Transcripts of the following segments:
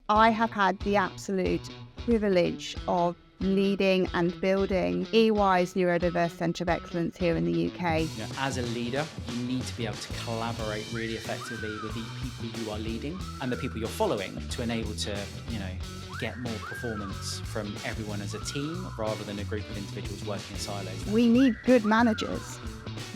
I have had the absolute privilege of leading and building EY's Neurodiverse Centre of Excellence here in the UK. As a leader, you need to be able to collaborate really effectively with the people you are leading and the people you're following to enable to, get more performance from everyone as a team rather than a group of individuals working in silos. We need good managers.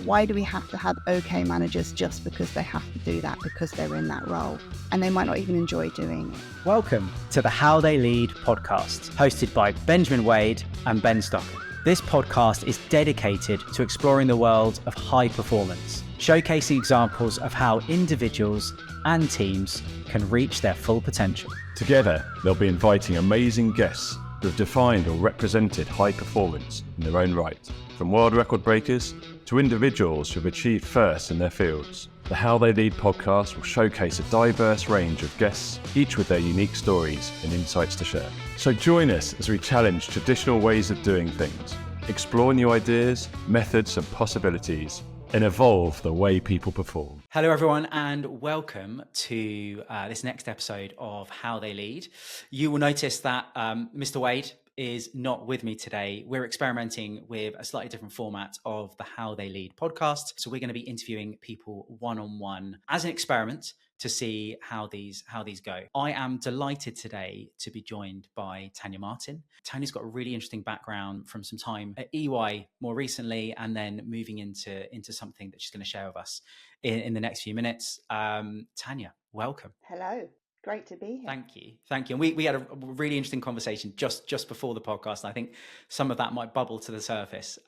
Why do we have to have okay managers just because they have to do that because they're in that role and they might not even enjoy doing it? Welcome to the How They Lead podcast, hosted by Benjamin Wade and Ben Stocker. This podcast is dedicated to exploring the world of high performance, showcasing examples of how individuals and teams can reach their full potential. Together, they'll be inviting amazing guests who have defined or represented high performance in their own right, from world record breakers to individuals who have achieved first in their fields. The How They Lead podcast will showcase a diverse range of guests, each with their unique stories and insights to share. So join us as we challenge traditional ways of doing things, explore new ideas, methods and possibilities, and evolve the way people perform. Hello, everyone, and welcome to this next episode of How They Lead. You will notice that Mr. Wade is not with me today. We're experimenting with a slightly different format of the How They Lead podcast. So we're going to be interviewing people one-on-one as an experiment to see how these go. I am delighted today to be joined by Tania Martin. Tania's got a really interesting background from some time at EY more recently, and then moving into something that she's going to share with us in the next few minutes. Tania, welcome. Hello. Great to be here. Thank you. And we had a really interesting conversation just before the podcast. And I think some of that might bubble to the surface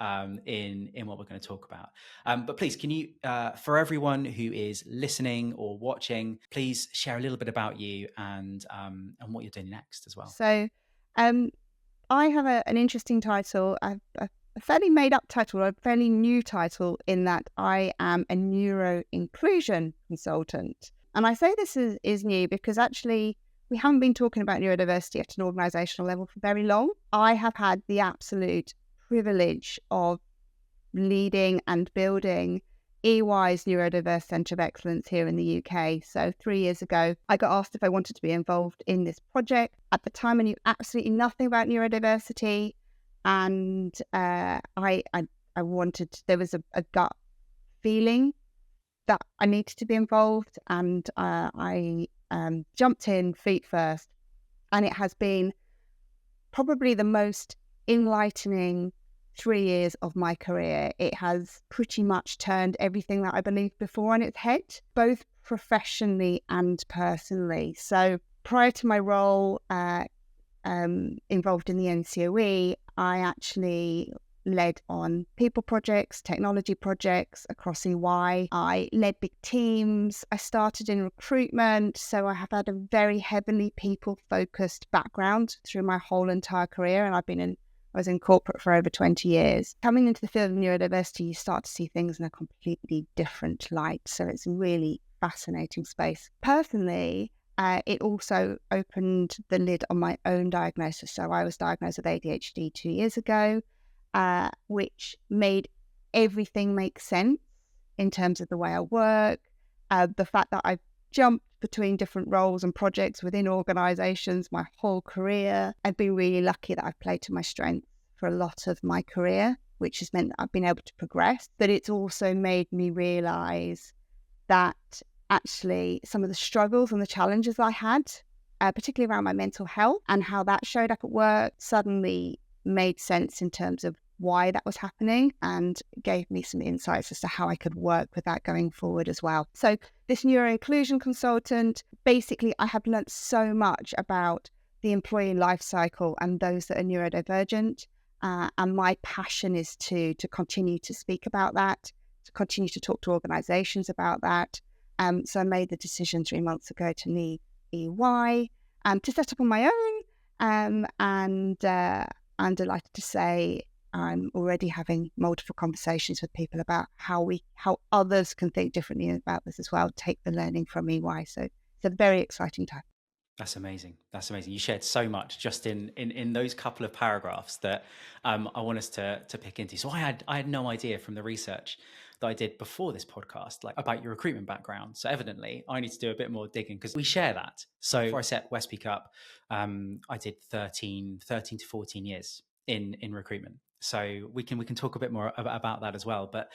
in what we're going to talk about. But please, can you, for everyone who is listening or watching, please share a little bit about you and what you're doing next as well. So I have an interesting title, a fairly made up title, or a fairly new title, in that I am a Neuro-Inclusion consultant. And I say this is new because actually we haven't been talking about neurodiversity at an organisational level for very long. I have had the absolute privilege of leading and building EY's Neurodiverse Centre of Excellence here in the UK. So 3 years ago, I got asked if I wanted to be involved in this project. At the time, I knew absolutely nothing about neurodiversity. And I wanted, there was a gut feeling that I needed to be involved, and I jumped in feet first, and it has been probably the most enlightening 3 years of my career. It has pretty much turned everything that I believed before on its head, both professionally and personally. So prior to my role involved in the NCOE, I actually led on people projects, technology projects across EY. I led big teams. I started in recruitment. So I have had a very heavily people-focused background through my whole entire career. And I was in corporate for over 20 years. Coming into the field of neurodiversity, you start to see things in a completely different light. So it's a really fascinating space. Personally, it also opened the lid on my own diagnosis. So I was diagnosed with ADHD 2 years ago. Which made everything make sense in terms of the way I work, the fact that I've jumped between different roles and projects within organisations my whole career. I've been really lucky that I've played to my strengths for a lot of my career, which has meant that I've been able to progress. But it's also made me realise that actually some of the struggles and the challenges I had, particularly around my mental health and how that showed up at work, suddenly made sense in terms of why that was happening, and gave me some insights as to how I could work with that going forward as well. So this Neuro-Inclusion consultant, basically I have learnt so much about the employee life cycle and those that are neurodivergent, and my passion is to continue to speak about that, to continue to talk to organisations about that. So I made the decision 3 months ago to leave EY to set up on my own, and I'm delighted to say I'm already having multiple conversations with people about how others can think differently about this as well, take the learning from EY. So it's a very exciting time. That's amazing. You shared so much just in those couple of paragraphs that I want us to pick into. So I had no idea from the research that I did before this podcast, like about your recruitment background. So evidently I need to do a bit more digging because we share that. So before I set Westpeak up, I did 13 to 14 years in recruitment. So we can talk a bit more about that as well. But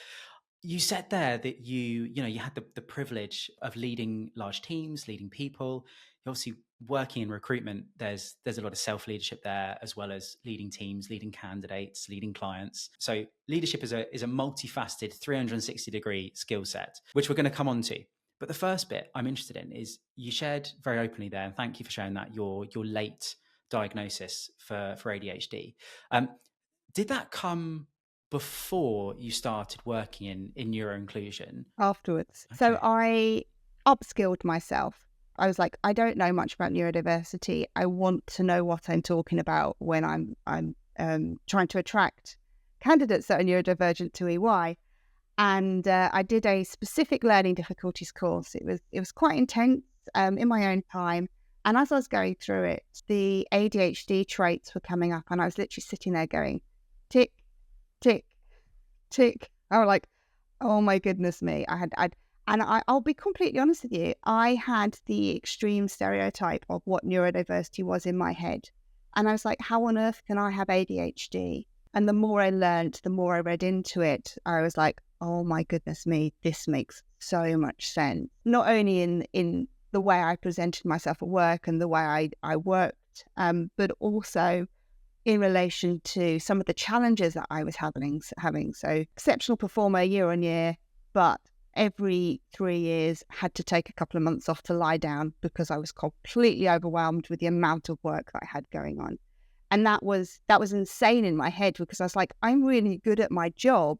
you said there that you had the privilege of leading large teams, leading people. You're obviously working in recruitment. There's a lot of self-leadership there, as well as leading teams, leading candidates, leading clients. So leadership is a multifaceted 360-degree skill set, which we're going to come on to. But the first bit I'm interested in is you shared very openly there, and thank you for sharing that, your late diagnosis for ADHD. Did that come before you started working in neuro-inclusion? Afterwards. Okay. So I upskilled myself. I was like, I don't know much about neurodiversity. I want to know what I'm talking about when I'm trying to attract candidates that are neurodivergent to EY. And I did a specific learning difficulties course. It was quite intense in my own time. And as I was going through it, the ADHD traits were coming up, and I was literally sitting there going, tick, tick, tick. I was like, oh my goodness me. I'll be completely honest with you. I had the extreme stereotype of what neurodiversity was in my head. And I was like, how on earth can I have ADHD? And the more I learned, the more I read into it, I was like, oh my goodness me, this makes so much sense. Not only in the way I presented myself at work and the way I worked, but also in relation to some of the challenges that I was having. So exceptional performer year on year, but every 3 years had to take a couple of months off to lie down because I was completely overwhelmed with the amount of work that I had going on. And that was insane in my head, because I was like, I'm really good at my job,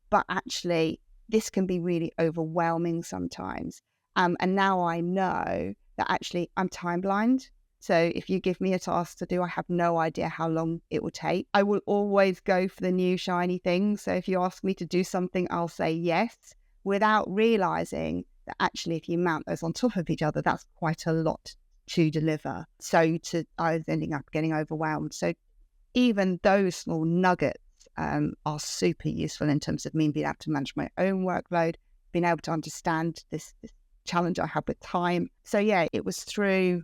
but actually this can be really overwhelming sometimes. And now I know that actually I'm time blind. So if you give me a task to do, I have no idea how long it will take. I will always go for the new shiny thing. So if you ask me to do something, I'll say yes, without realizing that actually if you mount those on top of each other, that's quite a lot to deliver. I was ending up getting overwhelmed. So even those small nuggets are super useful in terms of me being able to manage my own workload, being able to understand this challenge I have with time. So yeah, it was through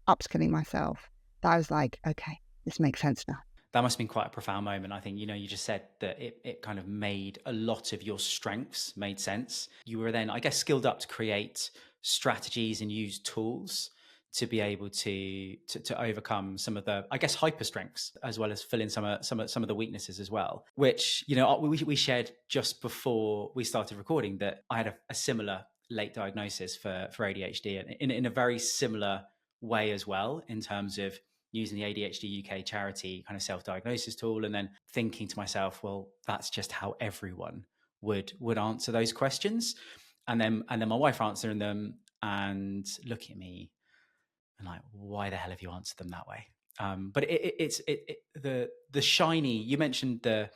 upskilling myself that I was like, okay, this makes sense now. That must have been quite a profound moment. I think, you just said that it kind of made a lot of your strengths made sense. You were then, I guess, skilled up to create strategies and use tools to be able to overcome some of the, I guess, hyper strengths, as well as fill in some of the weaknesses as well, which, we shared just before we started recording, that I had a similar late diagnosis for ADHD, and in a very similar way as well, in terms of using the ADHD UK charity kind of self-diagnosis tool, and then thinking to myself, well, that's just how everyone would answer those questions. And then my wife answering them and looking at me and like, why the hell have you answered them that way? But it's the shiny, you mentioned the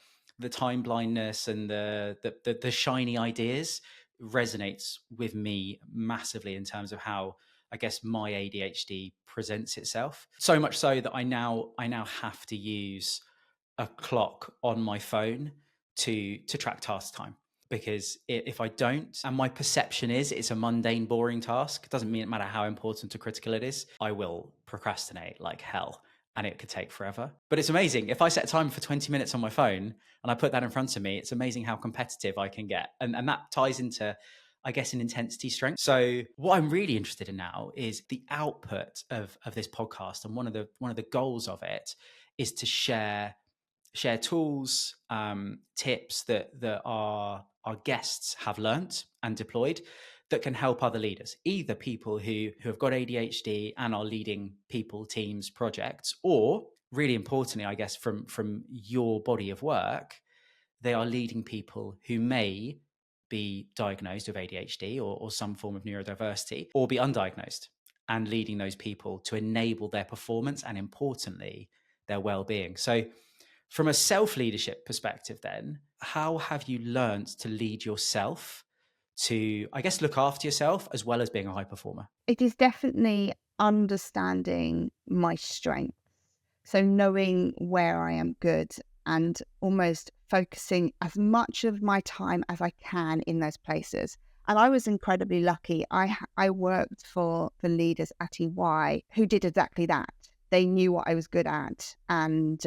time blindness and the shiny ideas resonates with me massively in terms of how, I guess, my ADHD presents itself. So much so that I now have to use a clock on my phone to track task time, because if I don't, and my perception is it's a mundane, boring task, it doesn't matter how important or critical it is, I will procrastinate like hell, and it could take forever. But it's amazing. If I set a timer for 20 minutes on my phone and I put that in front of me, it's amazing how competitive I can get. And that ties into, I guess, an intensity strength. So what I'm really interested in now is the output of this podcast. And one of the goals of it is to share tools, tips that our guests have learnt and deployed that can help other leaders, either people who have got ADHD and are leading people, teams, projects, or really importantly, I guess, from your body of work, they are leading people who may be diagnosed with ADHD or some form of neurodiversity, or be undiagnosed, and leading those people to enable their performance and, importantly, their well-being. So from a self-leadership perspective then, how have you learned to lead yourself to, I guess, look after yourself as well as being a high performer? It is definitely understanding my strengths. So knowing where I am good and almost focusing as much of my time as I can in those places. And I was incredibly lucky. I worked for leaders at EY who did exactly that. They knew what I was good at and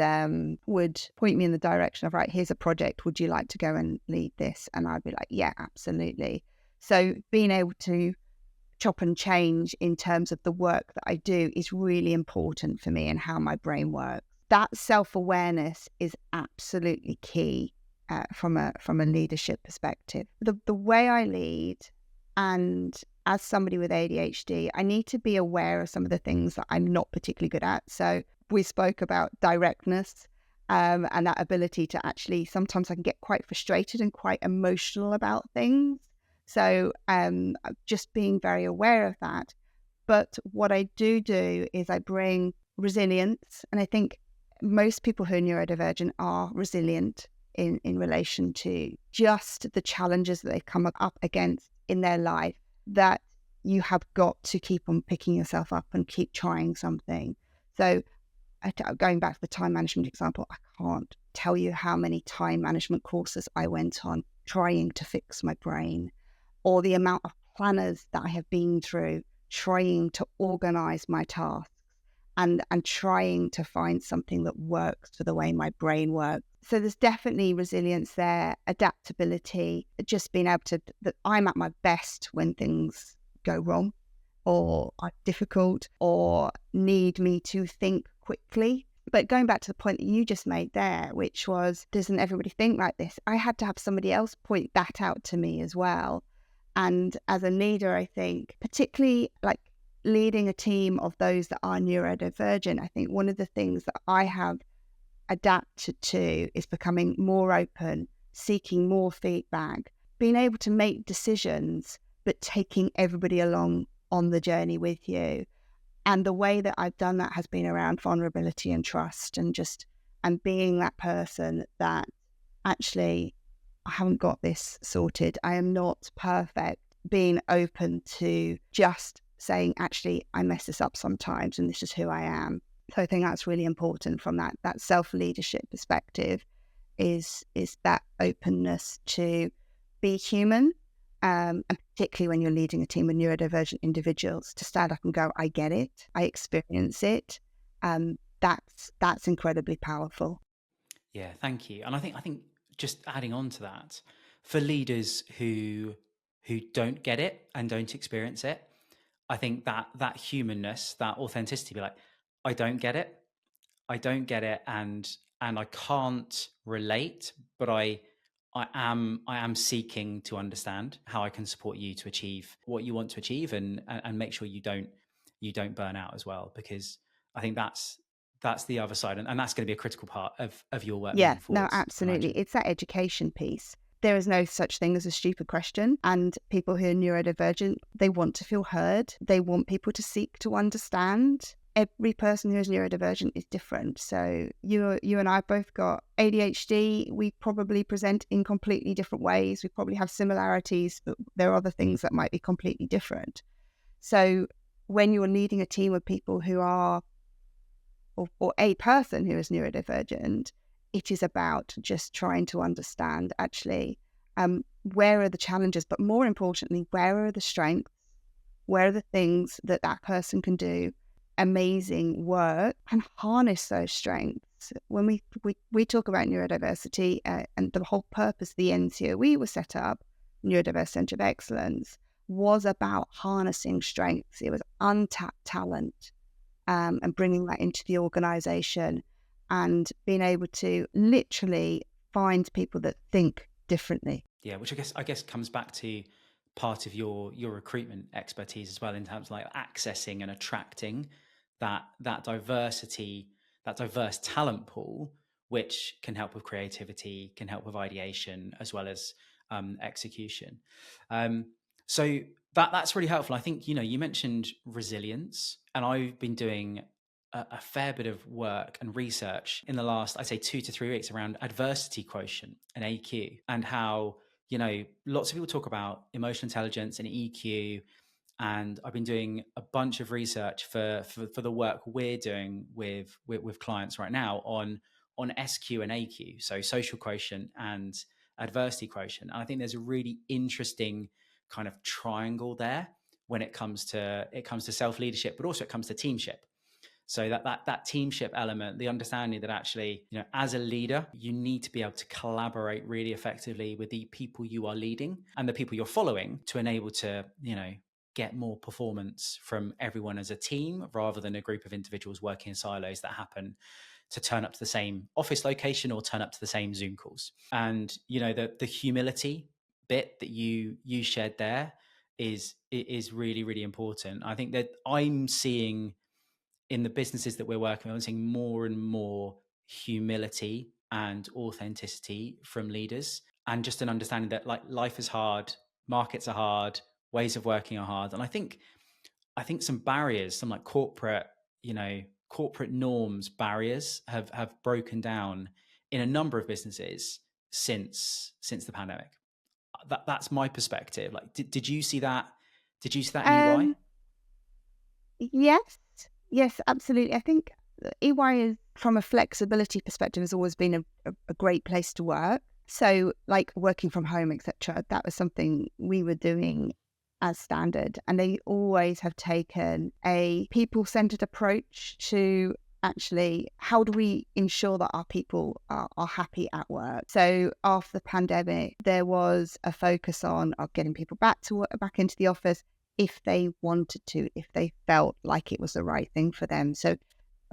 would point me in the direction of, right, here's a project. Would you like to go and lead this? And I'd be like, yeah, absolutely. So being able to chop and change in terms of the work that I do is really important for me and how my brain works. That self-awareness is absolutely key from a leadership perspective. The way I lead, and as somebody with ADHD, I need to be aware of some of the things that I'm not particularly good at. So we spoke about directness and that ability to actually, sometimes I can get quite frustrated and quite emotional about things. So just being very aware of that. But what I do is I bring resilience. And I think most people who are neurodivergent are resilient in relation to just the challenges that they've come up against in their life, that you have got to keep on picking yourself up and keep trying something. So going back to the time management example, I can't tell you how many time management courses I went on trying to fix my brain, or the amount of planners that I have been through trying to organize my tasks and trying to find something that works for the way my brain works. So there's definitely resilience there, adaptability, just being able to, that I'm at my best when things go wrong or are difficult or need me to think quickly. But going back to the point that you just made there, which was, doesn't everybody think like this? I had to have somebody else point that out to me as well. And as a leader, I think, particularly like leading a team of those that are neurodivergent, I think one of the things that I have adapted to is becoming more open, seeking more feedback, being able to make decisions, but taking everybody along on the journey with you. And the way that I've done that has been around vulnerability and trust, and being that person that actually, I haven't got this sorted. I am not perfect. Being open to just saying, actually, I mess this up sometimes and this is who I am. So I think that's really important from that self-leadership perspective, is that openness to be human, and particularly when you're leading a team of neurodivergent individuals, to stand up and go, I get it, I experience it. That's incredibly powerful. Yeah, thank you. And I think just adding on to that, for leaders who don't get it and don't experience it, I think that humanness, that authenticity, be like, I don't get it, and I can't relate, but I am seeking to understand how I can support you to achieve what you want to achieve, and make sure you don't burn out as well, because I think that's the other side, and that's going to be a critical part of your work moving forward. No, absolutely. It's that education piece. There is no such thing as a stupid question. And people who are neurodivergent, they want to feel heard. They want people to seek to understand. Every person who is neurodivergent is different. So you and I both got ADHD. We probably present in completely different ways. We probably have similarities, but there are other things that might be completely different. So when you're leading a team of people who are, or a person who is neurodivergent, it is about just trying to understand, actually, where are the challenges, but more importantly, where are the strengths, where are the things that person can do amazing work and harness those strengths. When we talk about neurodiversity, and the whole purpose of the NCOE was set up, Neurodiverse Centre of Excellence, was about harnessing strengths. It was untapped talent, and bringing that into the organisation, and being able to literally find people that think differently. Yeah, which I guess comes back to part of your recruitment expertise as well, in terms of like accessing and attracting that diversity, that diverse talent pool, which can help with creativity, can help with ideation, as well as execution. So that's really helpful. I think, you mentioned resilience, and I've been doing a fair bit of work and research in the last, I'd say 2 to 3 weeks, around adversity quotient and AQ, and how, lots of people talk about emotional intelligence and EQ. And I've been doing a bunch of research for the work we're doing with clients right now on on SQ and AQ, so social quotient and adversity quotient. And I think there's a really interesting kind of triangle there when it comes to self-leadership, but also it comes to teamship. So that teamship element, the understanding that actually, as a leader, you need to be able to collaborate really effectively with the people you are leading and the people you're following to enable to, get more performance from everyone as a team rather than a group of individuals working in silos that happen to turn up to the same office location or turn up to the same Zoom calls. And, the humility bit that you shared there is really, really important. I think that I'm seeing in the businesses that we're working on, I'm seeing more and more humility and authenticity from leaders, and just an understanding that like life is hard, markets are hard, ways of working are hard. And I think some barriers, some like corporate norms barriers have broken down in a number of businesses since the pandemic. That's my perspective. Like, did you see that? Did you see that in EY? Yes, absolutely. I think EY is, from a flexibility perspective, has always been a great place to work. So like working from home, etc., that was something we were doing as standard. And they always have taken a people-centered approach to actually how do we ensure that our people are happy at work. So after the pandemic, there was a focus on getting people back into the office if they wanted to, if they felt like it was the right thing for them. So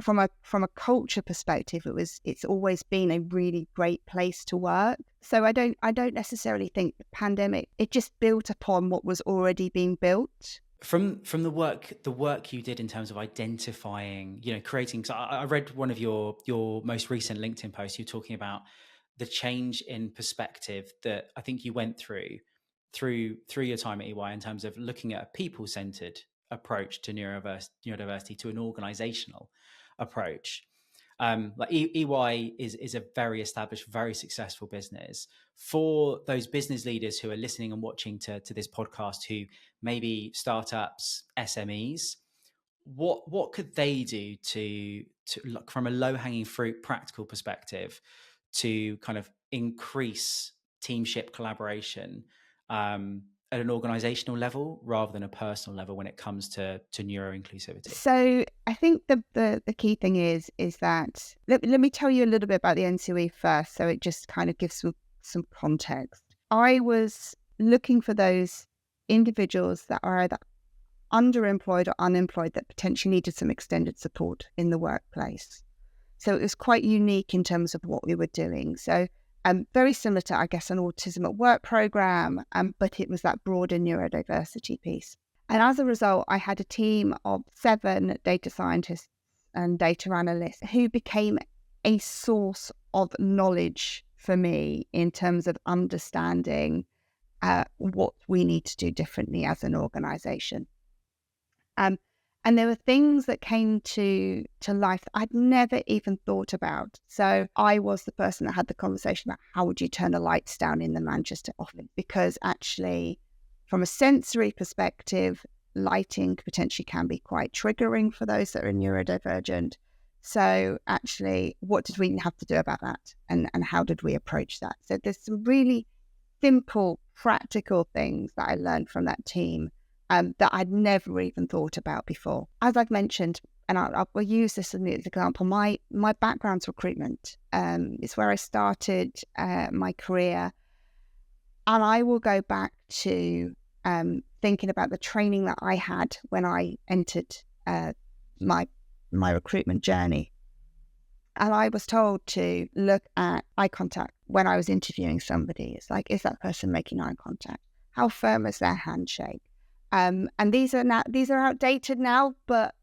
from a culture perspective, it's always been a really great place to work. So I don't necessarily think the pandemic, it just built upon what was already being built. From the work you did in terms of identifying, creating. So I read one of your most recent LinkedIn posts. You're talking about the change in perspective that I think you went through your time at EY in terms of looking at a people-centered approach to neurodiversity to an organizational approach. Like EY is a very established, very successful business. For those business leaders who are listening and watching to this podcast, who maybe startups, SMEs, what could they do to look from a low-hanging fruit practical perspective to kind of increase teamship collaboration at an organizational level rather than a personal level when it comes to neuro-inclusivity? So I think the key thing is that, let me tell you a little bit about the NCOE first, so it just kind of gives some context. I was looking for those individuals that are either underemployed or unemployed that potentially needed some extended support in the workplace. So it was quite unique in terms of what we were doing. So very similar to, I guess, an autism at work program, but it was that broader neurodiversity piece. And as a result, I had a team of 7 data scientists and data analysts who became a source of knowledge for me in terms of understanding what we need to do differently as an organization. And there were things that came to life that I'd never even thought about. So I was the person that had the conversation about how would you turn the lights down in the Manchester office? Because actually, from a sensory perspective, lighting potentially can be quite triggering for those that are neurodivergent. So actually, what did we have to do about that? And how did we approach that? So there's some really simple, practical things that I learned from that team that I'd never even thought about before. As I've mentioned, and I'll use this as an example, my background's recruitment. It's where I started my career. And I will go back to thinking about the training that I had when I entered my recruitment journey. And I was told to look at eye contact when I was interviewing somebody. It's like, is that person making eye contact? How firm is their handshake? And these are outdated now, but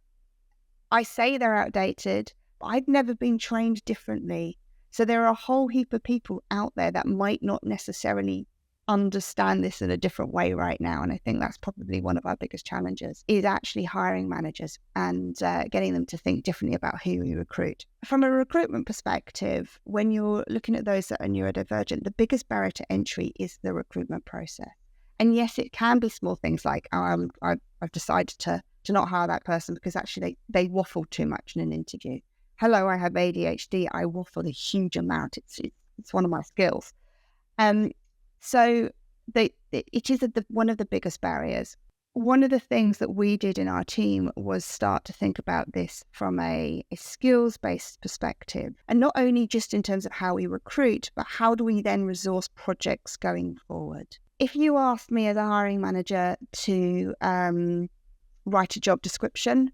I say they're outdated, but I've never been trained differently. So there are a whole heap of people out there that might not necessarily understand this in a different way right now. And I think that's probably one of our biggest challenges, is actually hiring managers and getting them to think differently about who we recruit. From a recruitment perspective, when you're looking at those that are neurodivergent, the biggest barrier to entry is the recruitment process. And yes, it can be small things like, I've decided to not hire that person because actually they waffled too much in an interview. hello, I have ADHD, I waffle a huge amount. It's one of my skills. So it is one of the biggest barriers. One of the things that we did in our team was start to think about this from a skills-based perspective, and not only just in terms of how we recruit, but how do we then resource projects going forward. If you asked me as a hiring manager to write a job description,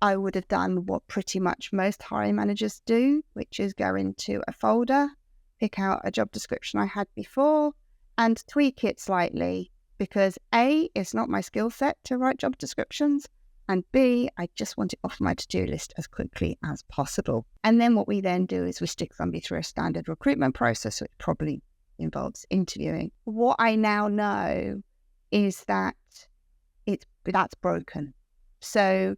I would have done what pretty much most hiring managers do, which is go into a folder, pick out a job description I had before, and tweak it slightly, because A, it's not my skill set to write job descriptions, and B, I just want it off my to-do list as quickly as possible. And then what we then do is we stick somebody through a standard recruitment process, which probably involves interviewing. What I now know is that that's broken. So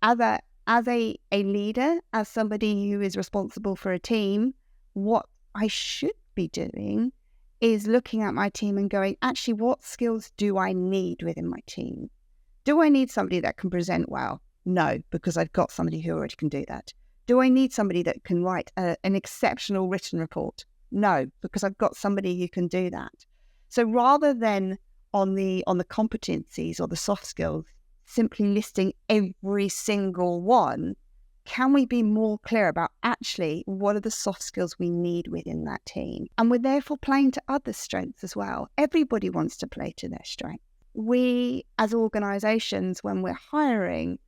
as a leader, as somebody who is responsible for a team, what I should be doing is looking at my team and going, actually, what skills do I need within my team? Do I need somebody that can present well? No, because I've got somebody who already can do that. Do I need somebody that can write an exceptional written report? No, because I've got somebody who can do that. So rather than on the competencies or the soft skills, simply listing every single one, can we be more clear about actually what are the soft skills we need within that team? And we're therefore playing to other strengths as well. Everybody wants to play to their strengths. We, as organizations, when we're hiring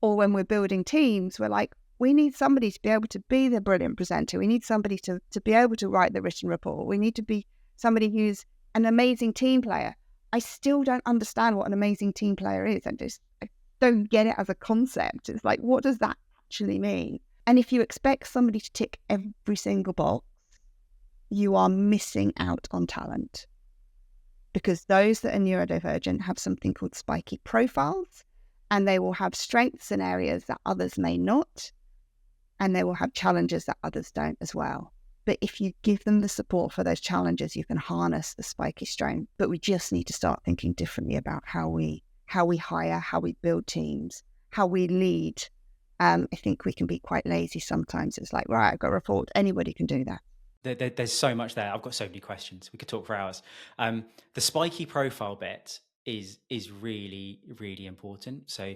or when we're building teams, we're like, we need somebody to be able to be the brilliant presenter. We need somebody to be able to write the written report. We need to be somebody who's an amazing team player. I still don't understand what an amazing team player is. I don't get it as a concept. It's like, what does that actually mean? And if you expect somebody to tick every single box, you are missing out on talent, because those that are neurodivergent have something called spiky profiles, and they will have strengths in areas that others may not, and they will have challenges that others don't as well. But if you give them the support for those challenges, you can harness the spiky strength. But we just need to start thinking differently about how we hire, how we build teams, how we lead. I think we can be quite lazy sometimes. It's like, right, I've got a report. Anybody can do that. There's so much there. I've got so many questions. We could talk for hours. The spiky profile bit is really, really important. So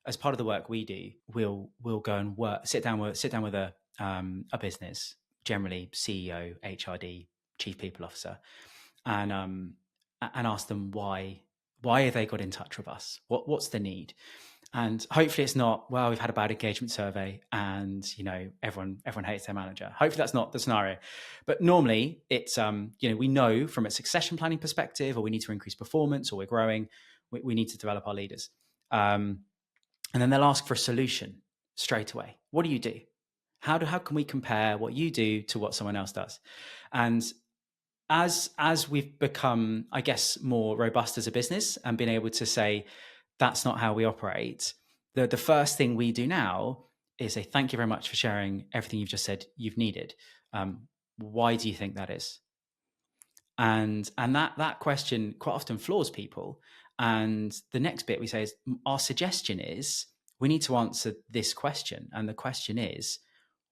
as part of the work we do, we'll go and sit down with a business, generally CEO, HRD, chief people officer, and ask them why have they got in touch with us? What's the need? And hopefully it's not, well, we've had a bad engagement survey and, everyone hates their manager. Hopefully that's not the scenario. But normally it's, we know from a succession planning perspective, or we need to increase performance, or we're growing, we need to develop our leaders. And then they'll ask for a solution straight away. What do you do? How can we compare what you do to what someone else does? And as we've become, I guess, more robust as a business and been able to say, that's not how we operate, the first thing we do now is say, thank you very much for sharing everything you've just said you've needed. Why do you think that is? And that question quite often floors people. And the next bit we say is, our suggestion is, we need to answer this question. And the question is,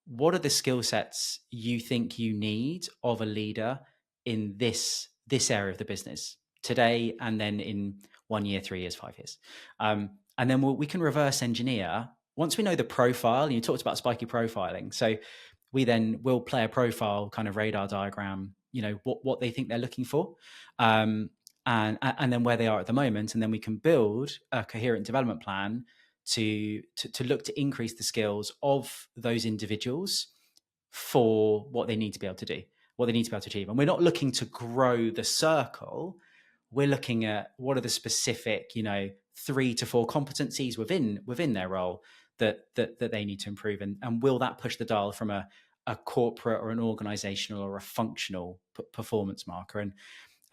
what are the skill sets you think you need of a leader in this area of the business today, and then in 1 year, 3 years, 5 years? And then we can reverse engineer once we know the profile. You talked about spiky profiling. So we then will play a profile kind of radar diagram, what they think they're looking for, and then where they are at the moment. And then we can build a coherent development plan to look to increase the skills of those individuals for what they need to be able to do, what they need to be able to achieve. And we're not looking to grow the circle. We're looking at what are the specific, 3 to 4 competencies within their role that they need to improve. And will that push the dial from a corporate or an organizational or a functional performance marker?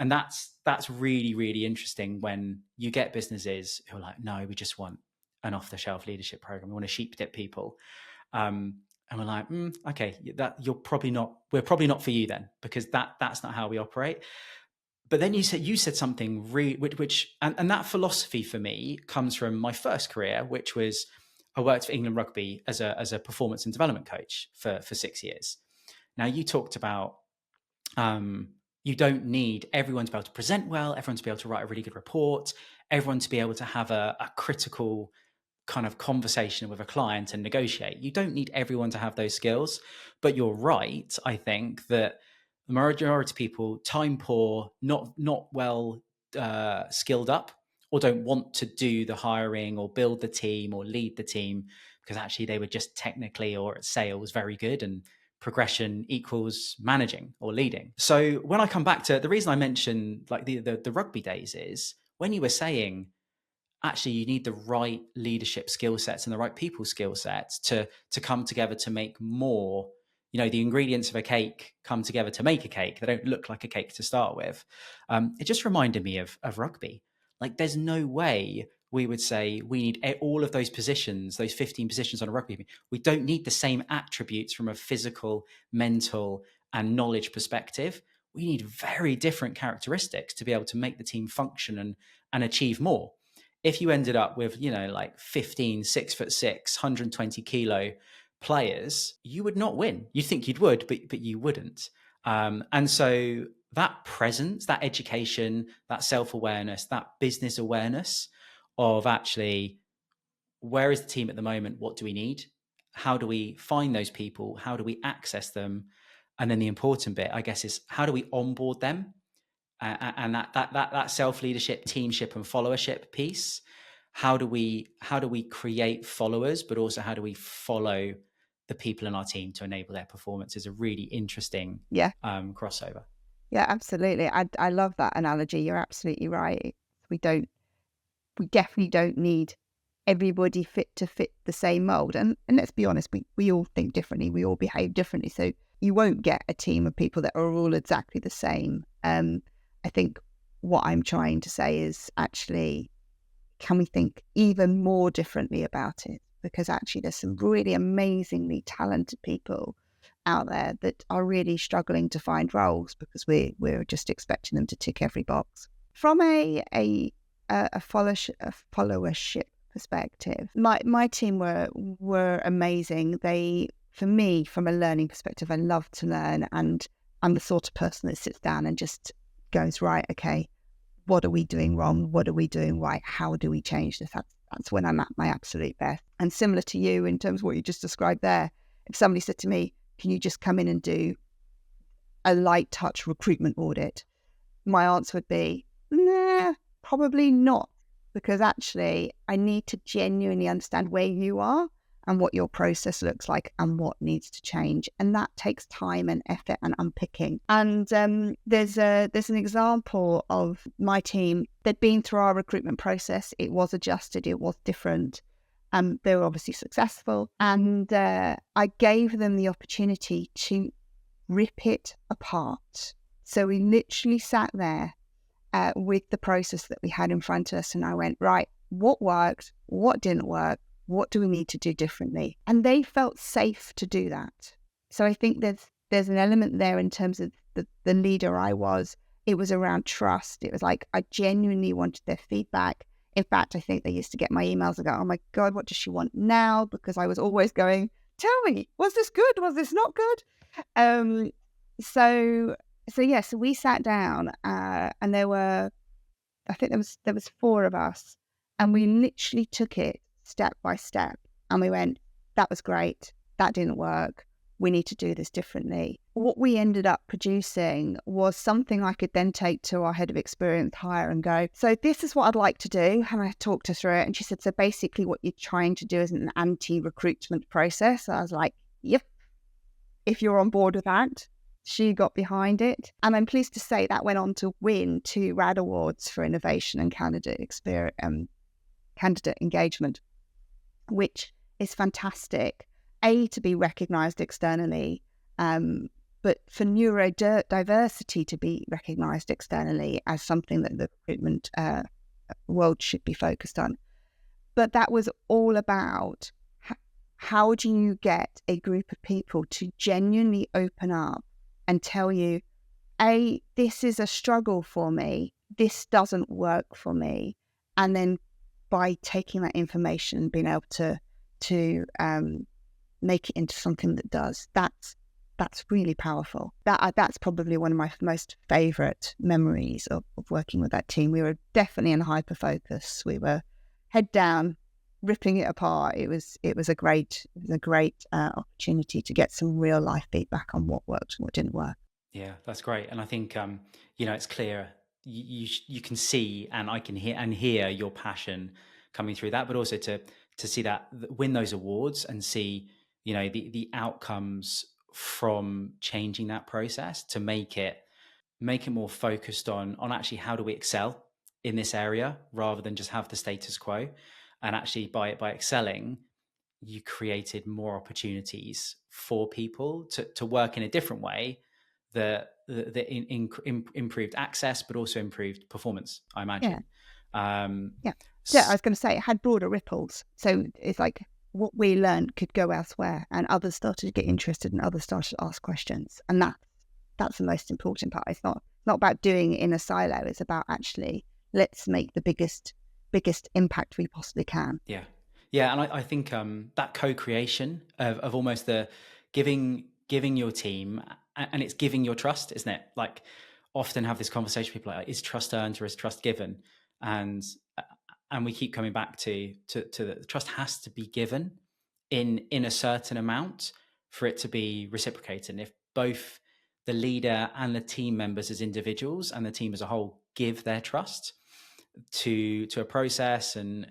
And that's really, really interesting when you get businesses who are like, no, we just want an off-the-shelf leadership program. We want to sheep dip people. And we're like, okay, we're probably not for you then, because that's not how we operate. But then you said something which and that philosophy for me comes from my first career, which was, I worked for England Rugby as a performance and development coach for 6 years. Now, you talked about you don't need everyone to be able to present well, everyone to be able to write a really good report, everyone to be able to have a critical kind of conversation with a client and negotiate. You don't need everyone to have those skills. But you're right, I think, that the majority of people, time poor, not well skilled up, or don't want to do the hiring or build the team or lead the team because actually they were just technically or at sales very good, and progression equals managing or leading. So when I come back to the reason I mentioned like the rugby days is when you were saying actually you need the right leadership skill sets and the right people skill sets to come together to make more. The ingredients of a cake come together to make a cake. They don't look like a cake to start with. It just reminded me of rugby. Like there's no way we would say we need all of those positions, those 15 positions on a rugby team. We don't need the same attributes from a physical, mental, and knowledge perspective. We need very different characteristics to be able to make the team function and achieve more. If you ended up with, like 15, 6'6", 120 kilo players, you would not win. You'd think you'd would, but you wouldn't. And so that presence, that education, that self-awareness, that business awareness of actually, where is the team at the moment? What do we need? How do we find those people? How do we access them? And then the important bit, I guess, is how do we onboard them? And that self-leadership, teamship, and followership piece. How do we create followers, but also how do we follow the people in our team to enable their performance? Is a really interesting crossover. Yeah, absolutely. I love that analogy. You're absolutely right. We definitely don't need everybody fit the same mold. And let's be honest, we all think differently. We all behave differently. So you won't get a team of people that are all exactly the same. I think what I'm trying to say is actually, can we think even more differently about it? Because actually there's some really amazingly talented people out there that are really struggling to find roles because we're just expecting them to tick every box. From a followership perspective, my team were amazing. For me, from a learning perspective, I love to learn, and I'm the sort of person that sits down and just goes, right, okay, what are we doing wrong? What are we doing right? How do we change this? That's when I'm at my absolute best. And similar to you in terms of what you just described there, if somebody said to me, can you just come in and do a light touch recruitment audit? My answer would be, nah, probably not, because actually I need to genuinely understand where you are and what your process looks like and what needs to change. And that takes time and effort and unpicking. And there's an example of my team. They'd been through our recruitment process. It was adjusted. It was different. They were obviously successful. And I gave them the opportunity to rip it apart. So we literally sat there with the process that we had in front of us. And I went, right, what worked? What didn't work? What do we need to do differently? And they felt safe to do that. So I think there's an element there in terms of the leader I was. It was around trust. It was like I genuinely wanted their feedback. In fact, I think they used to get my emails and go, oh my God, what does she want now? Because I was always going, tell me, was this good? Was this not good? So we sat down and there was 4 of us, and we literally took it step by step, and we went, that was great, that didn't work, we need to do this differently. What we ended up producing was something I could then take to our head of experience hire and go, so this is what I'd like to do. And I talked her through it, and she said, so basically what you're trying to do is an anti-recruitment process. I was like, yep, if you're on board with that. She got behind it, and I'm pleased to say that went on to win 2 RAD awards for innovation and candidate engagement, which is fantastic. To be recognised externally, but for neurodiversity to be recognised externally as something that the recruitment world should be focused on. But that was all about how do you get a group of people to genuinely open up and tell you, this is a struggle for me, this doesn't work for me, and then by taking that information and being able to to make it into something that does. That's really powerful. That's probably one of my most favourite memories of working with that team. We were definitely in hyper focus. We were head down, ripping it apart. It was a great opportunity to get some real life feedback on what worked and what didn't work. Yeah, that's great. And I think it's clear. You can see, and I can hear your passion coming through that, but also to see that win those awards and see the outcomes from changing that process to make it more focused on actually how do we excel in this area rather than just have the status quo. And actually by excelling, you created more opportunities for people to work in a different way that improved access, but also improved performance, I imagine. Yeah, I was going to say it had broader ripples. So it's like what we learned could go elsewhere, and others started to get interested, and others started to ask questions, and that's the most important part. It's not about doing it in a silo. It's about actually let's make the biggest impact we possibly can. Yeah, and I think that co-creation of almost the giving your team, and it's giving your trust, isn't it? Like often have this conversation, people are like, is trust earned or is trust given? And we keep coming back to the trust has to be given in a certain amount for it to be reciprocated. And if both the leader and the team members as individuals and the team as a whole give their trust to a process and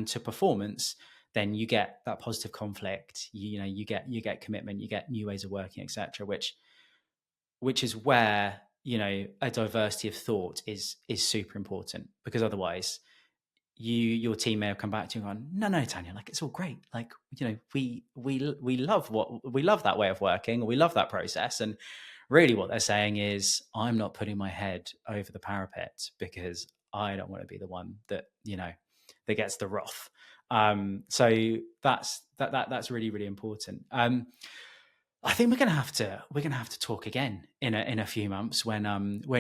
to performance, then you get that positive conflict. You get commitment, you get new ways of working, etc. Which is where a diversity of thought is super important, because otherwise your team may have come back to you and gone, no, Tania, like it's all great. Like, we love that way of working. We love that process. And really what they're saying is, I'm not putting my head over the parapet because I don't want to be the one that, that gets the wrath. So that's really, really important. I think we're gonna have to talk again in a few months when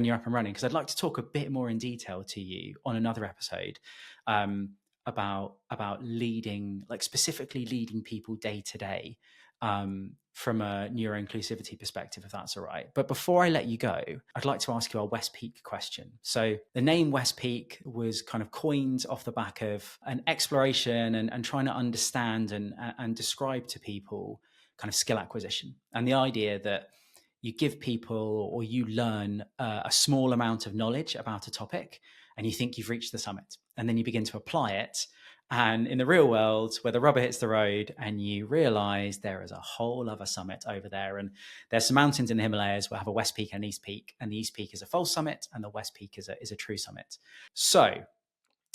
you're up and running, because I'd like to talk a bit more in detail to you on another episode about leading, like specifically leading people day to day from a neuro-inclusivity perspective, if that's all right. But before I let you go, I'd like to ask you our West Peak question. So the name West Peak was kind of coined off the back of an exploration and trying to understand and describe to people kind of skill acquisition, and the idea that you give people or you learn a small amount of knowledge about a topic and you think you've reached the summit, and then you begin to apply it. And in the real world, where the rubber hits the road and you realize there is a whole other summit over there, and there's some mountains in the Himalayas where have a West Peak and an East Peak, and the East Peak is a false summit and the West Peak is a true summit. So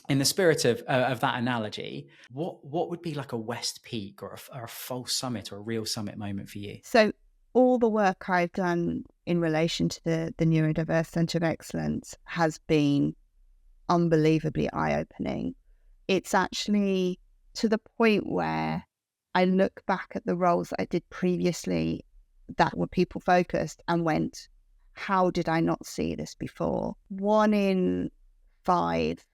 in the spirit of that analogy, what would be like a West Peak or a false summit or a real summit moment for you? So all the work I've done in relation to the Neurodiverse Centre of Excellence has been unbelievably eye-opening. It's actually to the point where I look back at the roles that I did previously that were people-focused and went, how did I not see this before? 1 in 5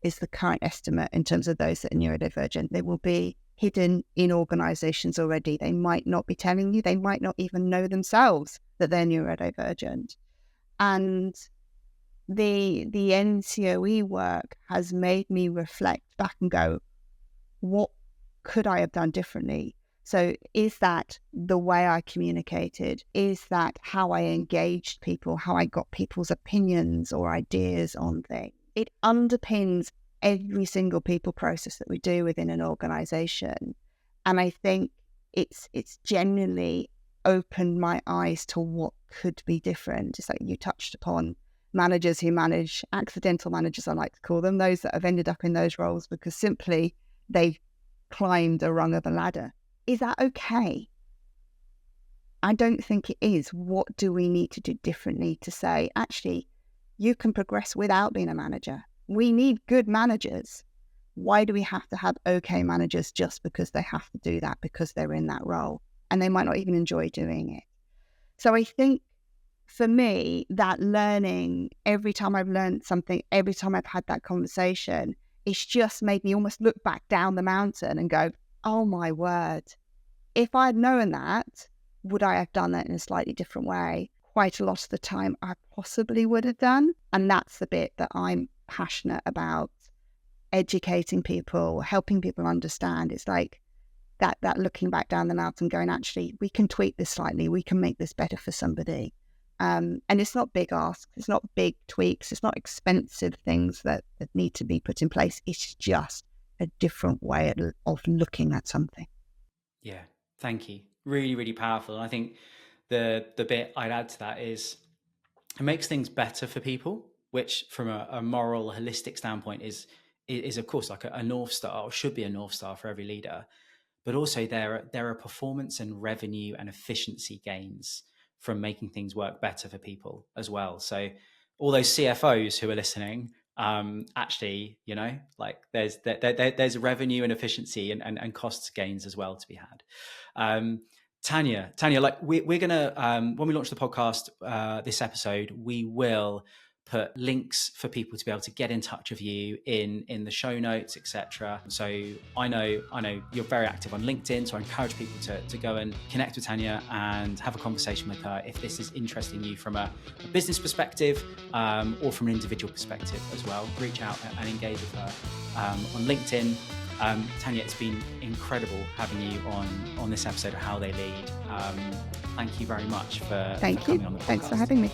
is the current estimate in terms of those that are neurodivergent. They will be hidden in organisations already. They might not be telling you. They might not even know themselves that they're neurodivergent. And the NCOE work has made me reflect back and go, what could I have done differently? So is that the way I communicated? Is that how I engaged people, how I got people's opinions or ideas on things? It underpins every single people process that we do within an organisation. And I think it's genuinely opened my eyes to what could be different. Just like you touched upon, managers who manage, accidental managers I like to call them, those that have ended up in those roles because simply they've climbed a rung of a ladder. Is that okay? I don't think it is. What do we need to do differently to say, actually, you can progress without being a manager? We need good managers. Why do we have to have okay managers just because they have to do that, because they're in that role and they might not even enjoy doing it? So I think for me, that learning, every time I've learned something, every time I've had that conversation, it's just made me almost look back down the mountain and go, oh my word, if I'd known that, would I have done that in a slightly different way? Quite a lot of the time I possibly would have done. And that's the bit that I'm passionate about, educating people, helping people understand. It's like that looking back down the mountain going, actually, we can tweak this slightly. We can make this better for somebody. And it's not big asks. It's not big tweaks. It's not expensive things that need to be put in place. It's just a different way of looking at something. Yeah, thank you. Really, really powerful. And I think the bit I'd add to that is it makes things better for people, which from a moral, holistic standpoint is of course like a North Star, or should be a North Star for every leader. But also there are performance and revenue and efficiency gains from making things work better for people as well. So all those CFOs who are listening, actually, you know, like there's revenue and efficiency and costs gains as well to be had. Tania, like we're gonna when we launch the podcast, this episode, we will put links for people to be able to get in touch with you in the show notes, etc. So I know you're very active on LinkedIn, so I encourage people to go and connect with Tania and have a conversation with her if this is interesting you from a business perspective, or from an individual perspective as well. Reach out and engage with her on LinkedIn. Tania, it's been incredible having you on this episode of How They Lead. Thank you very much for coming on the podcast. Thanks for having me.